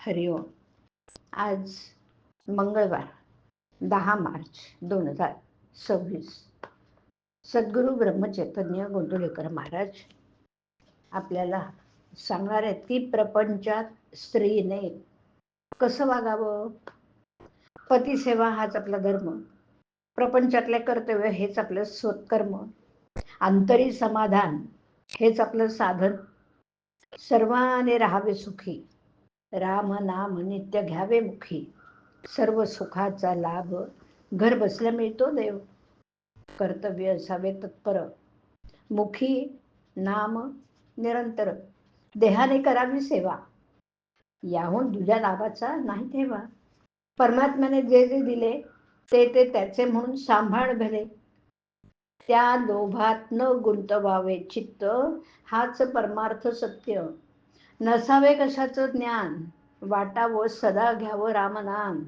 हरिओम. आज मंगळवार 10 मार्च 2026. सद्गुरू ब्रह्मचैतन्य गोंदवलेकर महाराज आपल्याला सांगणार आहेत की प्रपंचात स्त्रीने कसं वागावं. पतिसेवा हाच आपला धर्म, प्रपंचातले कर्तव्य हेच आपलं सत्कर्म, आंतरी समाधान हेच आपलं साधन, सर्वांनी राहावे सुखी, राम नाम नित्य घ्यावे मुखी, सर्व सुखाचा लाभ घर बसल्या मिळतो देव, कर्तव्य असावे तत्पर, मुखी नाम निरंतर, देहाने करावी सेवा, याहून तुझ्या लाभाचा नाही ठेवा. परमात्म्याने जे जे दिले ते ते त्याचे म्हणून सांभाळ भले, त्या लोभात न गुंतवावे चित्त, हाच परमार्थ सत्य. नसावे कशाचं ज्ञान, वाटावं सदा घ्यावं रामनाम,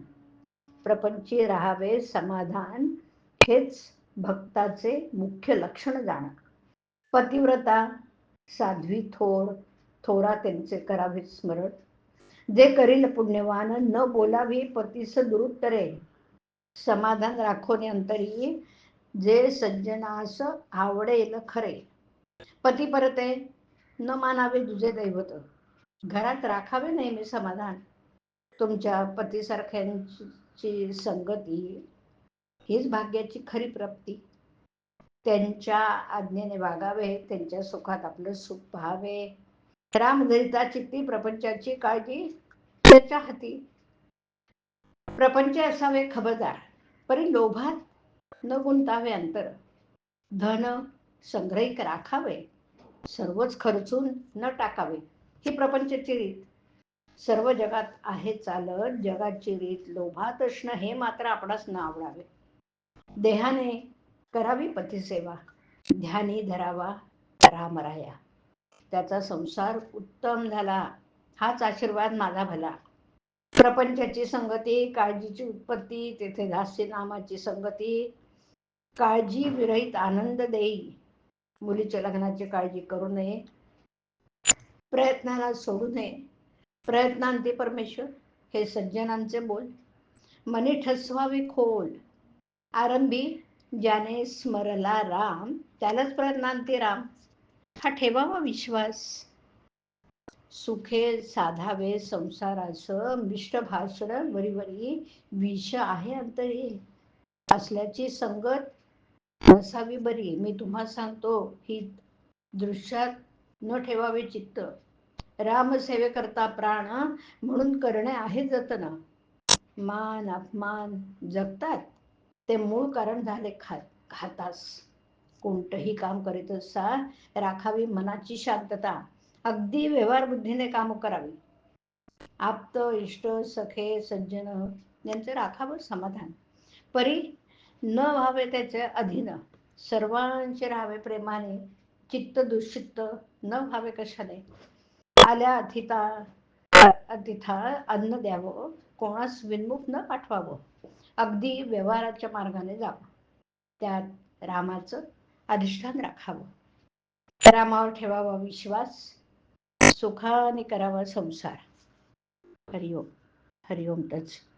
प्रपंची राहावे समाधान, हेच भक्ताचे मुख्य लक्षण जाण. पतिव्रता साध्वी थोर, थोरा त्यांचे करावे स्मरण, जे करील पुण्यवान न बोलावी पतीस दुरुत्तरे, समाधान राखोनी अंतरी, जे सज्जनास आवडेल खरे, पती परते न मानावे तुझे दैवत, घरात राखावे नेहमी समाधान, तुमच्या पतीसारख्यांची संगती हीच भाग्याची खरी प्राप्ती, त्यांच्या आज्ञेने वागावे, त्यांच्या सुखात आपलं सुख पाहावे, रामधरिता चित्ती प्रपंचाची काळजी त्याच्या हाती, प्रपंच असावे खबरदार, परी लोभात न गुंतावे अंतर, धन संग्रहिक राखावे, सर्वच खर्चून न टाकावे, ही प्रपंचाची रीत. सर्व जगात आहे चालत जगाची रीत, लोभात असणं हे मात्र आपणास न आवडावे. देहाने करावी पतिसेवा, ध्यानी धरावा रामराया, त्याचा संसार उत्तम झाला, हाच आशीर्वाद माझा भला. प्रपंचाची संगती काळजीची उत्पत्ती, तेथे दास्य नामाची संगती, काळजी विरहित आनंद देई, मुलीच्या लग्नाची काळजी करू नये, प्रयत्नाला सोडू नये, प्रयत्नांती परमेश्वर, हे सज्जनांचे बोल. मनी ठसवावे खोल, आरंभी ज्याने स्मरला राम, त्यालाच प्रयत्नांती राम, हा ठेवावा विश्वास. सुखे साधावे संसारास, मिष्ट भाषण वरीवरी, विष आहे अंतरी, असल्याची संगत नसावी बरी. मी तुम्हा सांगतो ही दृश्यात न ठेवावे चित्त, रामसेवे करता प्राण, म्हणून करणे आहे जतन. मान अपमान जगतात ते मूळ कारण झाले घातास, कोणतंही काम करीत असता राखावी मनाची शांतता, अगदी व्यवहार बुद्धीने काम करावी, आप्त इष्ट सखे सज्जन यांचे राखावं समाधान, परी न व्हावे त्याचे अधीन, सर्वांचे राहावे प्रेमाने, चित्त दुश्चित्त न व्हावे कशाने, आल्या अतिथा अन्न द्यावं, कोणास विनमुख न पाठवावं, अगदी व्यवहाराच्या मार्गाने जावं, त्यात रामाचं अधिष्ठान राखावं, रामावर ठेवावा विश्वास, सुखाने करावा संसार. हरिओम. हरिओम तत्सत.